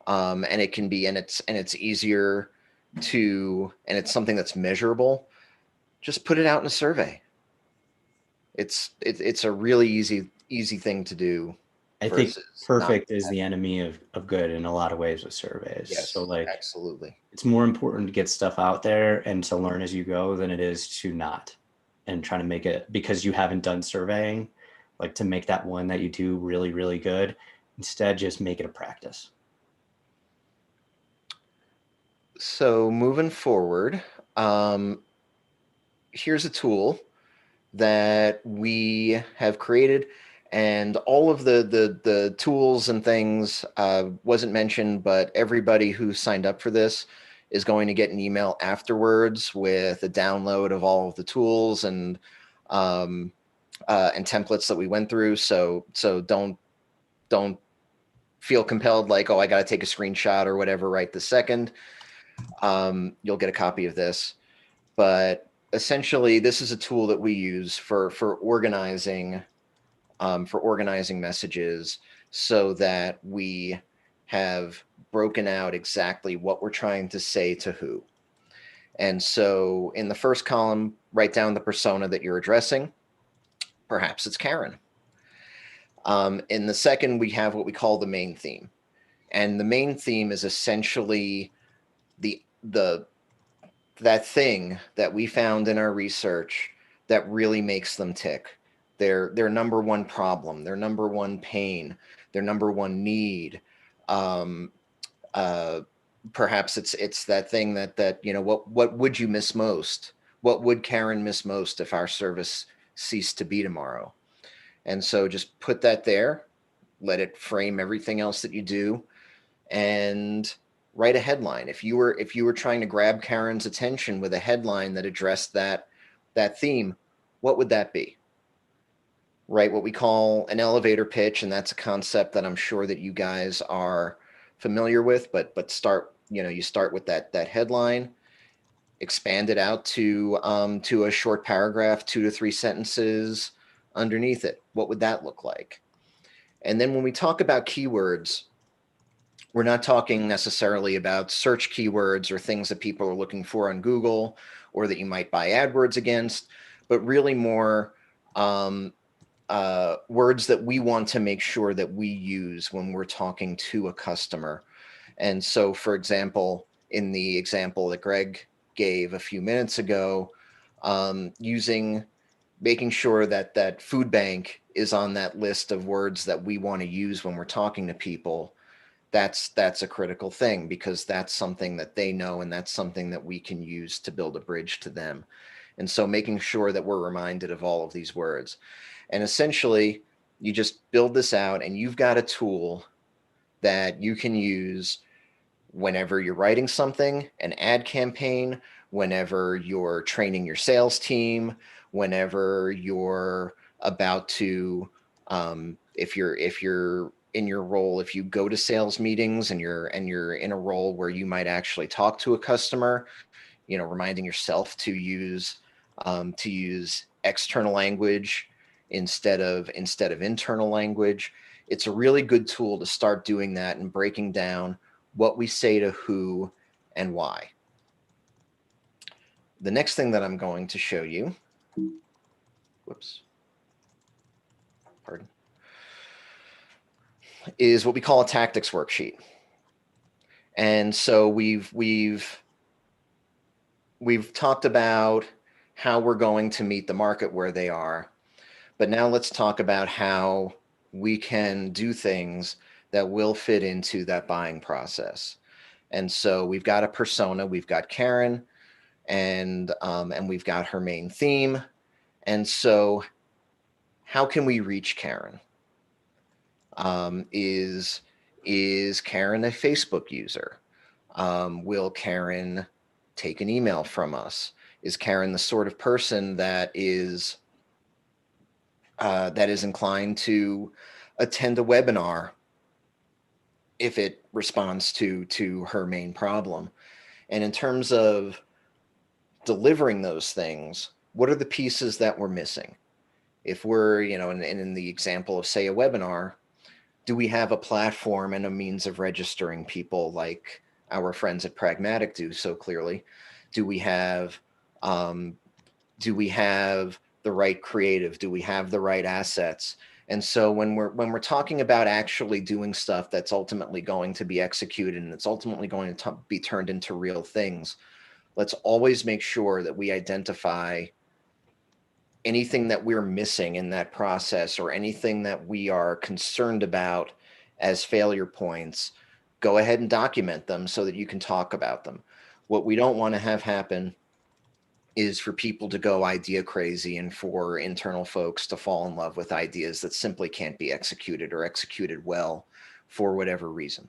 S2: and it can be, and it's easier to, and it's something that's measurable, just put it out in a survey. It's a really easy thing to do.
S3: I think perfect is the enemy of good in a lot of ways with surveys.
S2: Yes,
S3: so like
S2: absolutely.
S3: It's more important to get stuff out there and to learn as you go than it is to not and try to make it because you haven't done surveying, like to make that one that you do really, really good. Instead, just make it a practice.
S2: So moving forward, here's a tool that we have created, and all of the tools and things wasn't mentioned, but everybody who signed up for this is going to get an email afterwards with a download of all of the tools and templates that we went through. So don't feel compelled like, oh, I got to take a screenshot or whatever right this second. You'll get a copy of this, but essentially this is a tool that we use for organizing messages so that we have broken out exactly what we're trying to say to who. And so in the first column, write down the persona that you're addressing. Perhaps it's Karen. In the second, we have what we call the main theme. And the main theme is essentially that thing that we found in our research that really makes them tick. Their number one problem, their number one pain, their number one need. Perhaps it's that thing that you know, what would you miss most? What would Karen miss most if our service ceased to be tomorrow? And so just put that there, let it frame everything else that you do, and write a headline. If you were trying to grab Karen's attention with a headline that addressed that theme, what would that be? Right, what we call an elevator pitch, and that's a concept that I'm sure that you guys are familiar with, but you start with that headline, expand it out to a short paragraph, 2 to 3 sentences underneath it. What would that look like? And then when we talk about keywords, we're not talking necessarily about search keywords or things that people are looking for on Google or that you might buy AdWords against, but really more words that we want to make sure that we use when we're talking to a customer. And so, for example, in the example that Greg gave a few minutes ago, making sure that that food bank is on that list of words that we want to use when we're talking to people. That's a critical thing, because that's something that they know, and that's something that we can use to build a bridge to them. And so making sure that we're reminded of all of these words. And essentially, you just build this out, and you've got a tool that you can use whenever you're writing something, an ad campaign, whenever you're training your sales team, whenever you're about to, if you're in your role, if you go to sales meetings and you're in a role where you might actually talk to a customer, reminding yourself to use external language instead of internal language. It's a really good tool to start doing that and breaking down what we say to who and why. The next thing that I'm going to show you, pardon, is what we call a tactics worksheet. And so we've talked about how we're going to meet the market where they are, but now let's talk about how we can do things that will fit into that buying process. And so we've got a persona, we've got Karen, and we've got her main theme. And so how can we reach Karen? Is Karen a Facebook user? Will Karen take an email from us? Is Karen the sort of person that is inclined to attend a webinar if it responds to her main problem? And in terms of delivering those things, what are the pieces that we're missing? If we're, in the example of, say, a webinar, do we have a platform and a means of registering people like our friends at Pragmatic do so clearly? Do we have the right creative? Do we have the right assets? And so when we're talking about actually doing stuff that's ultimately going to be executed and it's ultimately going to be turned into real things, let's always make sure that we identify anything that we're missing in that process or anything that we are concerned about as failure points. Go ahead and document them so that you can talk about them. What we don't want to have happen is for people to go idea crazy and for internal folks to fall in love with ideas that simply can't be executed or executed well for whatever reason.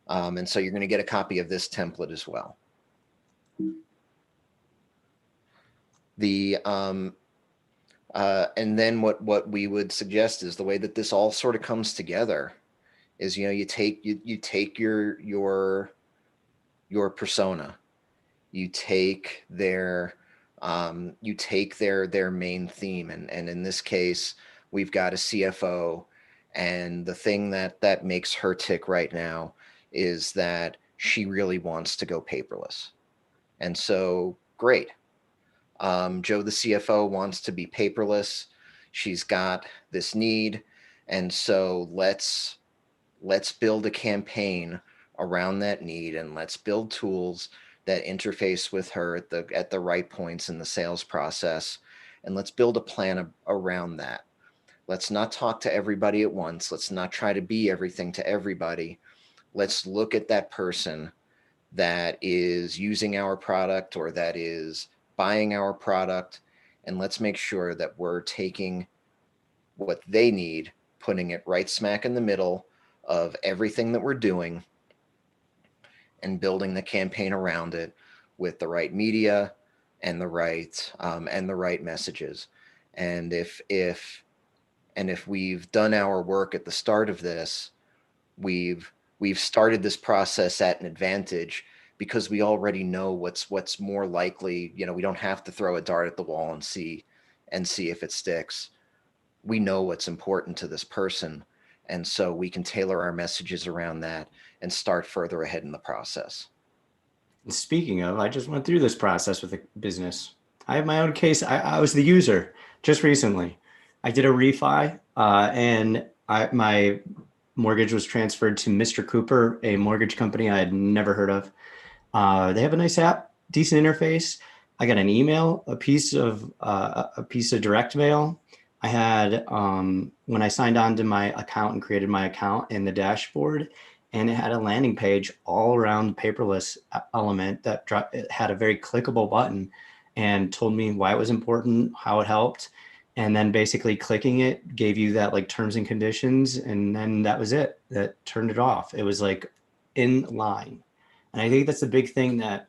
S2: And so you're going to get a copy of this template as well. And then what we would suggest is the way that this all sort of comes together is, you take your persona, you take their main theme, and in this case we've got a CFO, and the thing that makes her tick right now is that she really wants to go paperless. And so great. Joe, the CFO, wants to be paperless. She's got this need. And so let's build a campaign around that need, and let's build tools that interface with her at the right points in the sales process. And let's build a plan around that. Let's not talk to everybody at once. Let's not try to be everything to everybody. Let's look at that person that is using our product or that is buying our product, and let's make sure that we're taking what they need, putting it right smack in the middle of everything that we're doing, and building the campaign around it with the right media and the right messages. And if we've done our work at the start of this, we've started this process at an advantage, because we already know what's more likely. We don't have to throw a dart at the wall and see if it sticks. We know what's important to this person, and so we can tailor our messages around that and start further ahead in the process.
S3: And speaking of, I just went through this process with a business. I have my own case. I was the user just recently. I did a refi and my mortgage was transferred to Mr. Cooper, a mortgage company I had never heard of. They have a nice app, decent interface. I got an email, a piece of direct mail. I had when I signed on to my account and created my account in the dashboard, and it had a landing page all around the paperless element that it had a very clickable button and told me why it was important, how it helped. And then basically clicking it gave you that like terms and conditions. And then that was it. That turned it off. It was like in line. And I think that's the big thing that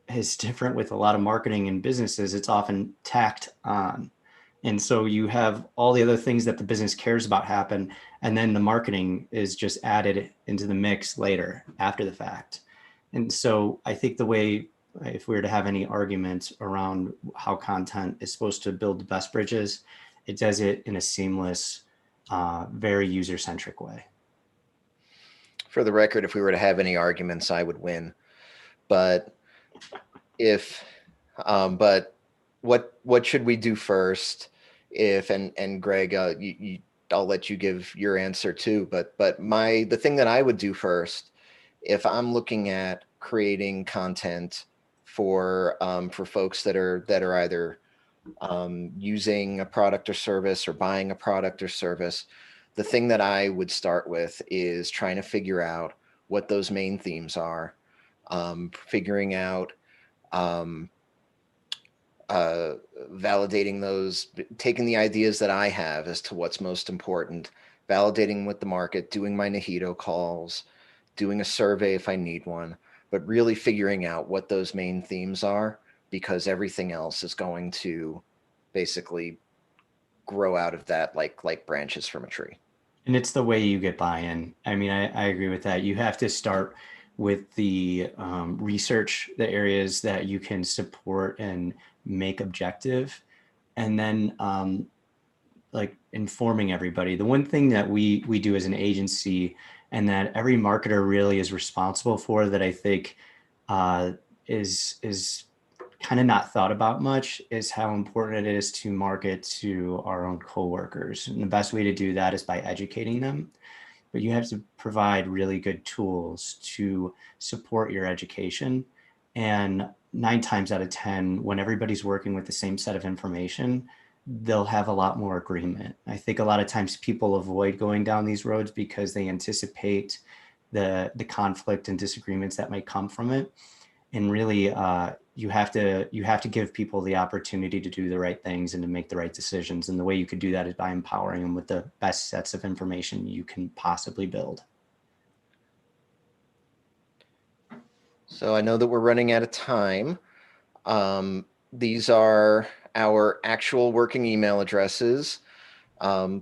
S3: is different with a lot of marketing and businesses. It's often tacked on. And so you have all the other things that the business cares about happen. And then the marketing is just added into the mix later after the fact. And so I think the way, if we were to have any arguments around how content is supposed to build the best bridges, it does it in a seamless, very user-centric way.
S2: For the record, if we were to have any arguments, I would win. But but what should we do first? And Greg, I'll let you give your answer too. But the thing that I would do first, if I'm looking at creating content for folks that are either using a product or service or buying a product or service, the thing that I would start with is trying to figure out what those main themes are, figuring out, validating those, taking the ideas that I have as to what's most important, validating with the market, doing my Nahito calls, doing a survey if I need one, but really figuring out what those main themes are, because everything else is going to basically grow out of that like branches from a tree.
S3: And it's the way you get buy-in. I mean, I agree with that. You have to start with the research, the areas that you can support and make objective, and then like informing everybody. The one thing that we do as an agency and that every marketer really is responsible for, that I think is kind of not thought about much, is how important it is to market to our own coworkers. And the best way to do that is by educating them. But you have to provide really good tools to support your education. And 9 times out of 10, when everybody's working with the same set of information, they'll have a lot more agreement. I think a lot of times people avoid going down these roads because they anticipate the conflict and disagreements that might come from it. And really, you have to give people the opportunity to do the right things and to make the right decisions. And the way you could do that is by empowering them with the best sets of information you can possibly build.
S2: So I know that we're running out of time. These are our actual working email addresses.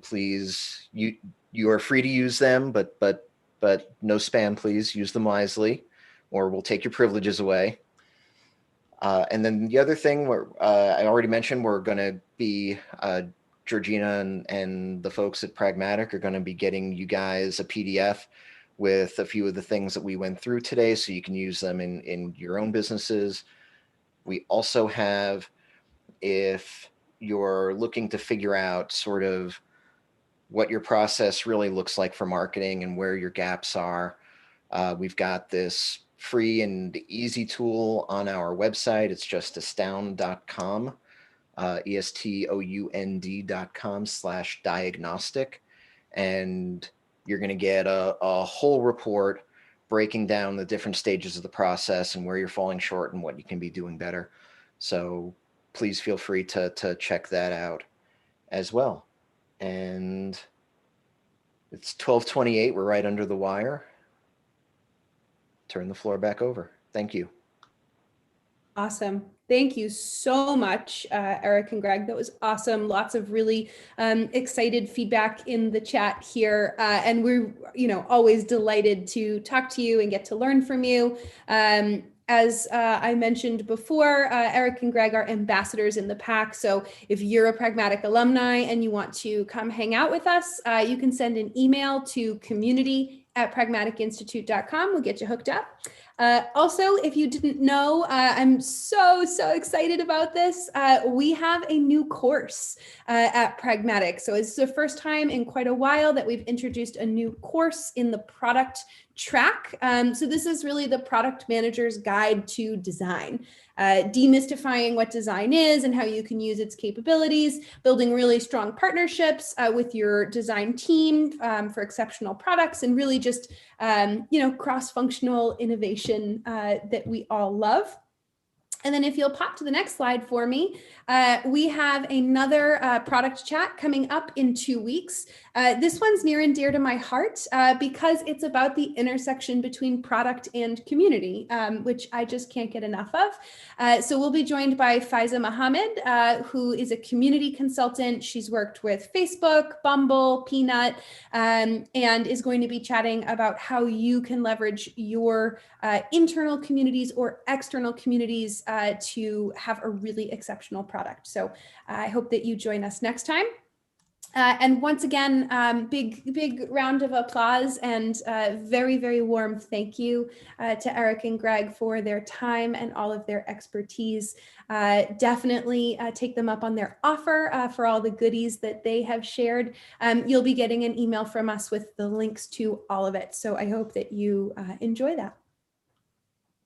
S2: Please, you are free to use them, but no spam, please. Use them wisely, or we'll take your privileges away. And then the other thing, I already mentioned, we're going to be, Georgina and the folks at Pragmatic are going to be getting you guys a PDF with a few of the things that we went through today, so you can use them in your own businesses. We also have, if you're looking to figure out sort of what your process really looks like for marketing and where your gaps are, we've got this free and easy tool on our website. It's just astound.com, ESTOUND.com/diagnostic. And you're going to get a whole report breaking down the different stages of the process and where you're falling short and what you can be doing better. So please feel free to check that out as well. And it's 12:28. We're right under the wire. Turn the floor back over. Thank you.
S1: Awesome. Thank you so much, Eric and Greg. That was awesome. Lots of really excited feedback in the chat here. And we're, always delighted to talk to you and get to learn from you. As I mentioned before, Eric and Greg are ambassadors in the pack. So if you're a Pragmatic alumni and you want to come hang out with us, you can send an email to community@pragmaticinstitute.com. We'll get you hooked up. Also, if you didn't know, I'm so excited about this. We have a new course at Pragmatic. So it's the first time in quite a while that we've introduced a new course in the product track. So this is really the product manager's guide to design, demystifying what design is and how you can use its capabilities, building really strong partnerships with your design team for exceptional products, and really just cross-functional innovation that we all love. And then if you'll pop to the next slide for me, we have another product chat coming up in 2 weeks. This one's near and dear to my heart because it's about the intersection between product and community, which I just can't get enough of. So we'll be joined by Faiza Mohammed, who is a community consultant. She's worked with Facebook, Bumble, Peanut, and is going to be chatting about how you can leverage your internal communities or external communities to have a really exceptional product. So I hope that you join us next time. And once again, big round of applause and very warm thank you to Eric and Greg for their time and all of their expertise. Definitely take them up on their offer for all the goodies that they have shared. You'll be getting an email from us with the links to all of it. So I hope that you enjoy that.